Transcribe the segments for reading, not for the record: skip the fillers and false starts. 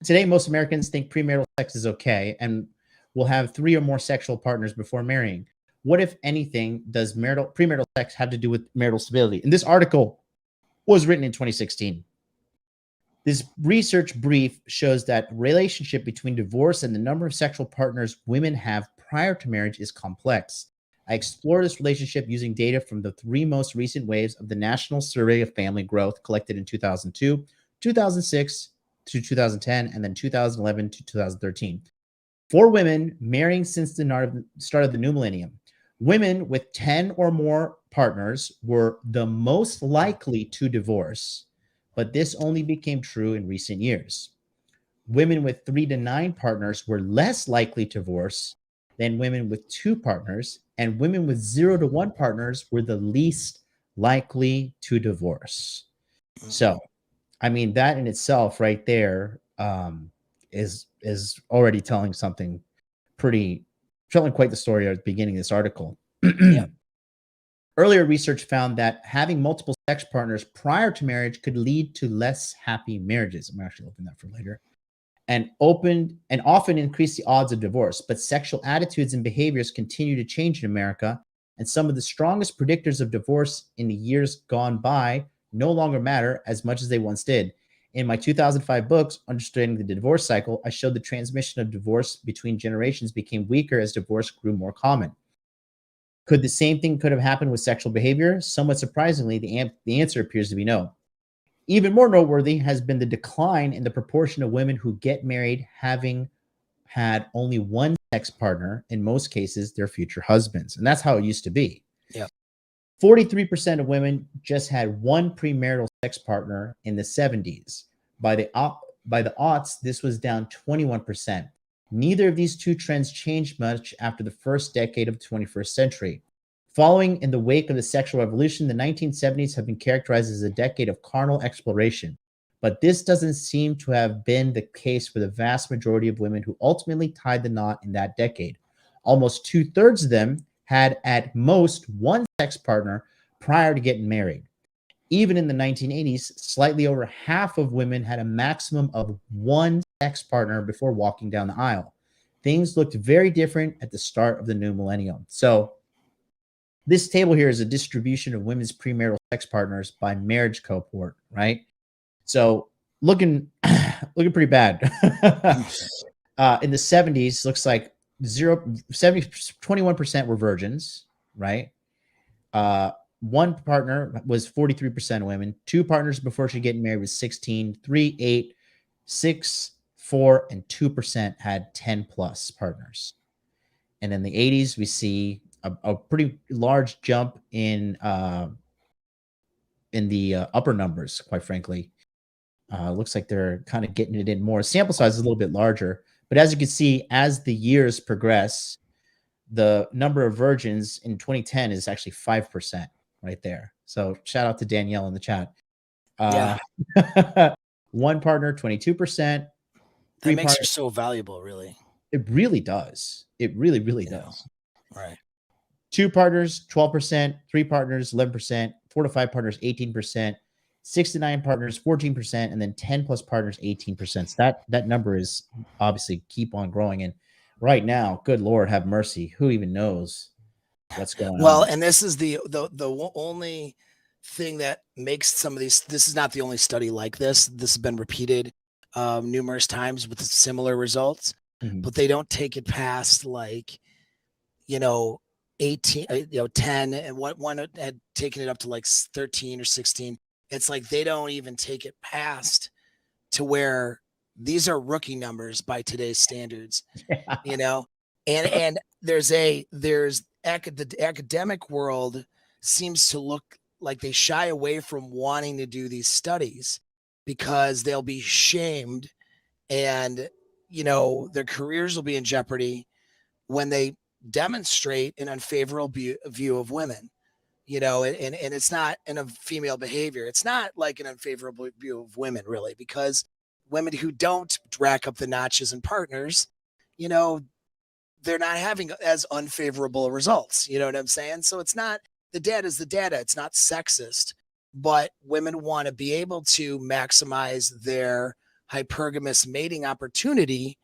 Today, most Americans think premarital sex is okay and will have 3 or more sexual partners before marrying. What, if anything, does premarital sex have to do with marital stability? And this article was written in 2016. This research brief shows that relationship between divorce and the number of sexual partners women have prior to marriage is complex. I explore this relationship using data from the 3 most recent waves of the National Survey of Family Growth collected in 2002, 2006 to 2010, and then 2011 to 2013. For women marrying since the start of the new millennium, women with 10 or more partners were the most likely to divorce, but this only became true in recent years. Women with 3 to 9 partners were less likely to divorce than women with 2 partners, and women with 0 to 1 partners were the least likely to divorce. So, I mean, that in itself right there is already telling something telling quite the story at the beginning of this article. Yeah. Earlier research found that having multiple sex partners prior to marriage could lead to less happy marriages. I'm actually looking that for later. And often increase the odds of divorce. But sexual attitudes and behaviors continue to change in America, and some of the strongest predictors of divorce in the years gone by no longer matter as much as they once did. In my 2005 books, Understanding the Divorce Cycle, I showed the transmission of divorce between generations became weaker as divorce grew more common. Could the same thing could have happened with sexual behavior? Somewhat surprisingly, the answer appears to be no. Even more noteworthy has been the decline in the proportion of women who get married having had only one sex partner, in most cases, their future husbands. And that's how it used to be. Yeah. 43% of women just had one premarital sex partner in the 70s. By the aughts, this was down 21%. Neither of these two trends changed much after the first decade of the 21st century. Following in the wake of the sexual revolution, the 1970s have been characterized as a decade of carnal exploration. But this doesn't seem to have been the case for the vast majority of women who ultimately tied the knot in that decade. Almost 2/3 of them had at most one sex partner prior to getting married. Even in the 1980s, slightly over half of women had a maximum of one sex partner before walking down the aisle. Things looked very different at the start of the new millennium. So this table here is a distribution of women's premarital sex partners by marriage cohort, right? So looking pretty bad. In the 70s, looks like 21% were virgins, right? One partner was 43% of women. 2 partners before she getting married was 16, 3, 8, 6, 4, and 2% had 10 plus partners. And in the 80s, we see a pretty large jump in the upper numbers, quite frankly. Looks like they're kind of getting it in more. Sample size is a little bit larger, but as you can see, as the years progress, the number of virgins in 2010 is actually 5% right there. So shout out to Danielle in the chat. One partner, 22%. That makes her so valuable, really. It really does. It really, really does. Right. 2 partners, 12%. 3 partners, 11%. 4 to 5 partners, 18%. 6 to 9 partners, 14%, and then 10 plus partners, 18%. So that number is obviously keep on growing. And right now, good Lord, have mercy. Who even knows what's going on? Well, and this is the only thing that makes some of these. This is not the only study like this. This has been repeated numerous times with similar results, but they don't take it past 18, 10, and one had taken it up to like 13 or 16. It's like they don't even take it past to where these are rookie numbers by today's standards, and the academic world seems to look like they shy away from wanting to do these studies because they'll be shamed and, their careers will be in jeopardy when they demonstrate an unfavorable view of women. And it's not in a female behavior. It's not like an unfavorable view of women, really, because women who don't rack up the notches in partners, they're not having as unfavorable results. You know what I'm saying? So it's not, the data is the data. It's not sexist, but women want to be able to maximize their hypergamous mating opportunity.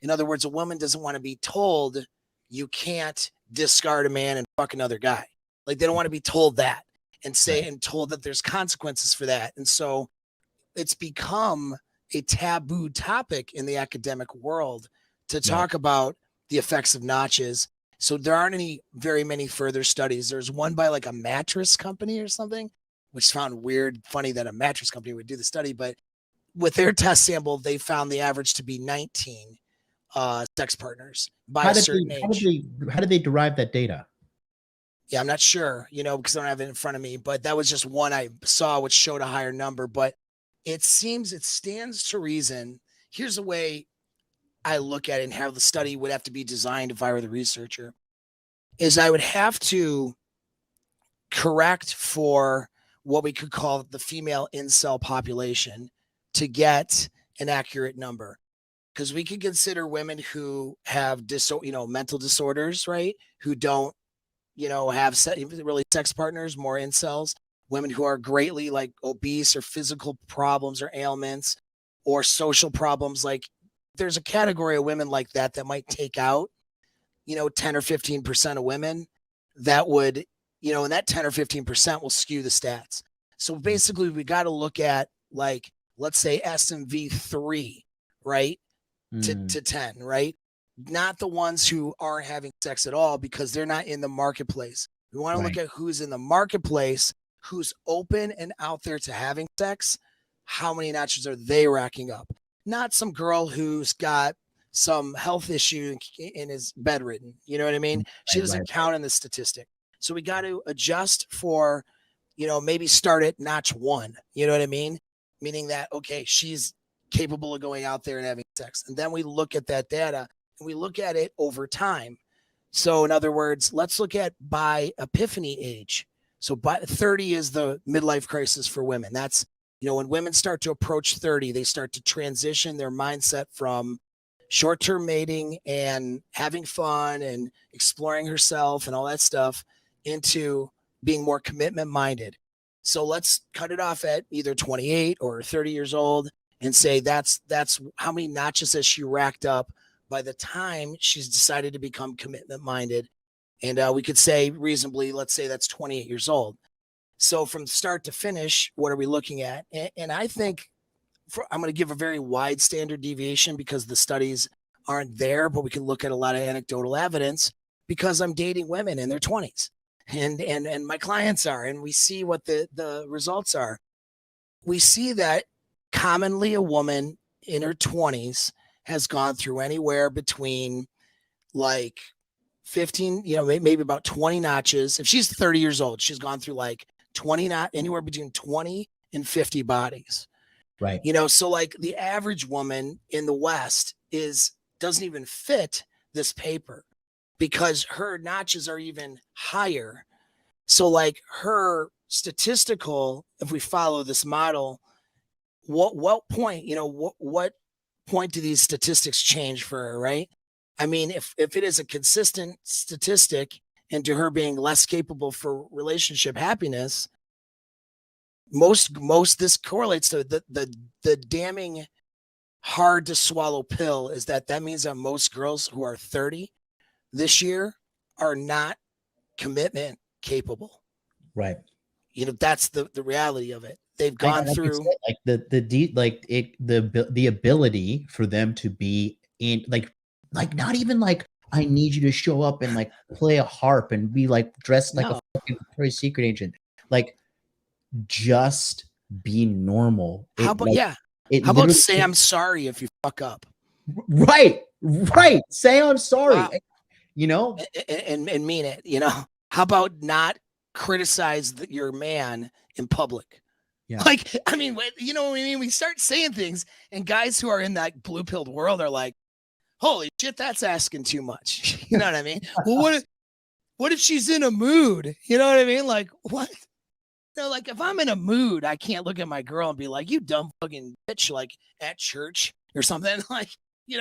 In other words, a woman doesn't want to be told you can't discard a man and fuck another guy. Like they don't want to be told that and say and told that there's consequences for that. And so it's become a taboo topic in the academic world to talk about the effects of notches. So there aren't very many further studies. There's one by like a mattress company or something, which found funny that a mattress company would do the study, but with their test sample, they found the average to be 19 sex partners by a certain age. How did they derive that data? Yeah, I'm not sure, because I don't have it in front of me, but that was just one I saw which showed a higher number. But it seems it stands to reason. Here's the way I look at it and how the study would have to be designed if I were the researcher, is I would have to correct for what we could call the female incel population to get an accurate number. Because we could consider women who have mental disorders, right? Who don't, have really sex partners, more incels. Women who are greatly like obese or physical problems or ailments or social problems. Like there's a category of women like that might take out, 10 or 15% of women that would, and that 10 or 15% will skew the stats. So basically we got to look at like, let's say SMV 3, right? To 10, right? Not the ones who aren't having sex at all because they're not in the marketplace. We want to look at who's in the marketplace, who's open and out there to having sex. How many notches are they racking up? Not some girl who's got some health issue and is bedridden. You know what I mean? She doesn't count in the statistic. So we got to adjust for, maybe start at notch 1. You know what I mean? Meaning that, okay, she's capable of going out there and having sex. And then we look at that data and we look at it over time. So in other words, let's look at by epiphany age. So by 30 is the midlife crisis for women. That's, when women start to approach 30, they start to transition their mindset from short-term mating and having fun and exploring herself and all that stuff into being more commitment minded. So let's cut it off at either 28 or 30 years old and say that's how many notches has she racked up by the time she's decided to become commitment minded. And we could say reasonably, let's say that's 28 years old. So from start to finish, what are we looking at? And I think I'm going to give a very wide standard deviation because the studies aren't there, but we can look at a lot of anecdotal evidence because I'm dating women in their 20s and my clients are, and we see what the results are. We see that commonly a woman in her 20s has gone through anywhere between like 15, maybe about 20 notches. If she's 30 years old, she's gone through like anywhere between 20 and 50 bodies. Right. So like the average woman in the West doesn't even fit this paper because her notches are even higher. So like her statistical, if we follow this model, what point, what point do these statistics change for her, right? I mean, if it is a consistent statistic into her being less capable for relationship happiness, most this correlates to the damning hard to swallow pill is that means that most girls who are 30 this year are not commitment capable. Right. That's the reality of it. They've gone through like the ability for them to be in like not even like I need you to show up and like play a harp and be like dressed like a fucking Victoria's Secret agent. Like just be normal. How about say I'm sorry if you fuck up? Right. Say I'm sorry. Wow. And mean it. How about not criticize your man in public? Yeah. Like, I mean, you know what I mean? We start saying things and guys who are in that blue-pilled world are like, holy shit, that's asking too much. You know what I mean? Well, what if she's in a mood? You know what I mean? Like, what? Like if I'm in a mood, I can't look at my girl and be like, you dumb fucking bitch, like at church or something, like,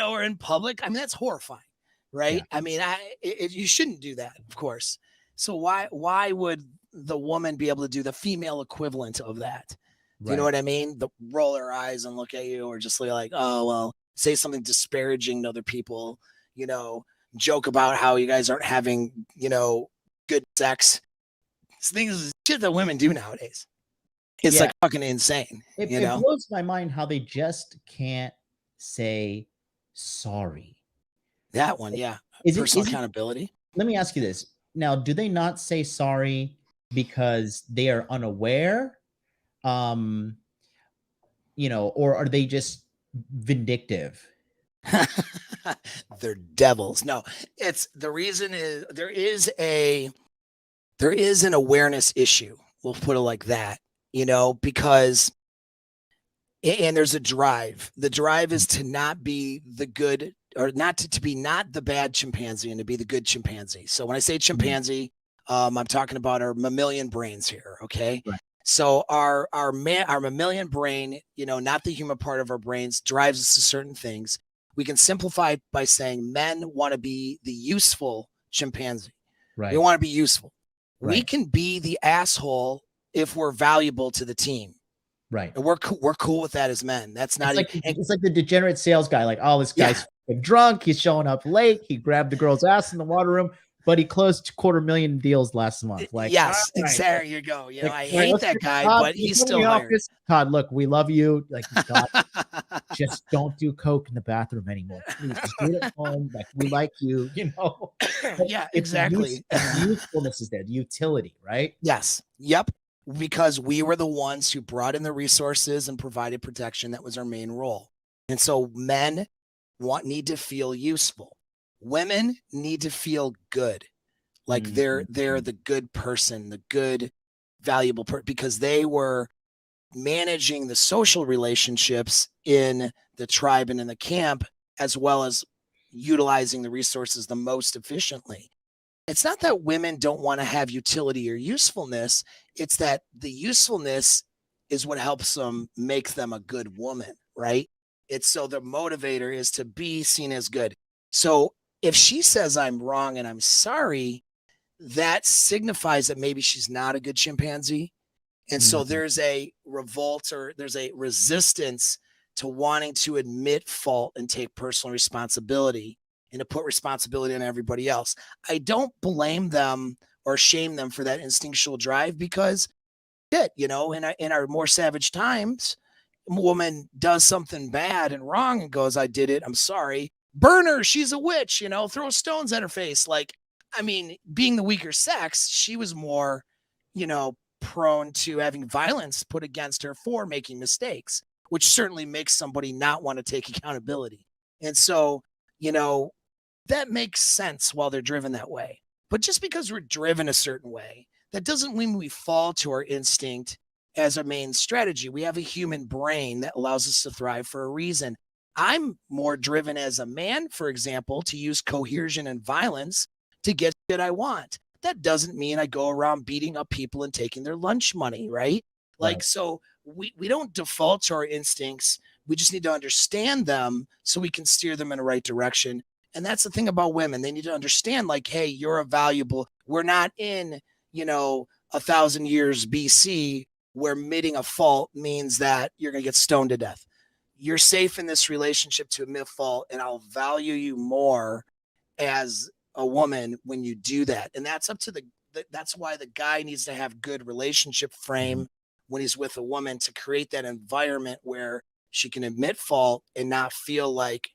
or in public. I mean, that's horrifying, right? Yeah. I mean, you shouldn't do that, of course. So why would the woman be able to do the female equivalent of that? Do you know what I mean? The roll their eyes and look at you, or just like, oh, well, say something disparaging to other people, you know, joke about how you guys aren't having, you know, good sex. This thing is shit that women do nowadays. It's like fucking insane. It you know, blows my mind how they just can't say sorry. that one, yeah. Personal accountability. Let me ask you this. Now, do they not say sorry because they are unaware? You know, or are they just vindictive? They're devils. No, it's the reason is there is an awareness issue. We'll put it like that, you know, because and there's a drive. The drive is to not be the good, or not to be not the bad chimpanzee, and to be the good chimpanzee. So when I say chimpanzee, I'm talking about our mammalian brains here. Okay. Right. So our mammalian brain, you know, not the human part of our brains, drives us to certain things. We can simplify it by saying men want to be the useful chimpanzee. Right. We want to be useful. Right. We can be the asshole if we're valuable to the team. Right. And we're cool with that as men. That's not it's like the degenerate sales guy. Like, oh, this guy's drunk. He's showing up late. He grabbed the girl's ass in the water room, but he closed $250,000 deals last month. Like, yes, exactly. There you go. You know, I hate that guy, Todd, but he's still hired. Todd, look, we love you. Like, God, just don't do coke in the bathroom anymore. Please, just do it at home. Like, we like you, you know. Yeah, exactly. The usefulness is there, the utility, right? Yes. Yep. Because we were the ones who brought in the resources and provided protection. That was our main role. And so men need to feel useful. Women need to feel good. Like they're the good person, the good, valuable person, because they were managing the social relationships in the tribe and in the camp, as well as utilizing the resources the most efficiently. It's not that women don't want to have utility or usefulness. It's that the usefulness is what helps them make them a good woman, right? It's so the motivator is to be seen as good. So if she says I'm wrong and I'm sorry, that signifies that maybe she's not a good chimpanzee. And so there's a revolt, or there's a resistance to wanting to admit fault and take personal responsibility, and to put responsibility on everybody else. I don't blame them or shame them for that instinctual drive, because shit, you know, in our more savage times, a woman does something bad and wrong and goes, I did it, I'm sorry. Burn her, she's a witch, you know, throw stones at her face. Like, I mean, being the weaker sex, she was more, you know, prone to having violence put against her for making mistakes, which certainly makes somebody not want to take accountability. And so, you know, that makes sense while they're driven that way. But just because we're driven a certain way, that doesn't mean we fall to our instinct as our main strategy. We have a human brain that allows us to thrive for a reason. I'm more driven as a man, for example, to use coercion and violence to get shit I want. That doesn't mean I go around beating up people and taking their lunch money, right? Like, so we don't default to our instincts. We just need to understand them so we can steer them in the right direction. And that's the thing about women. They need to understand, like, hey, you're a valuable, we're not in, you know, 1,000 years BC where admitting a fault means that you're going to get stoned to death. You're safe in this relationship to admit fault, and I'll value you more as a woman when you do that. And that's up to that's why the guy needs to have good relationship frame when he's with a woman, to create that environment where she can admit fault and not feel like,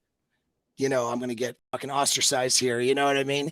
you know, I'm going to get fucking ostracized here. You know what I mean?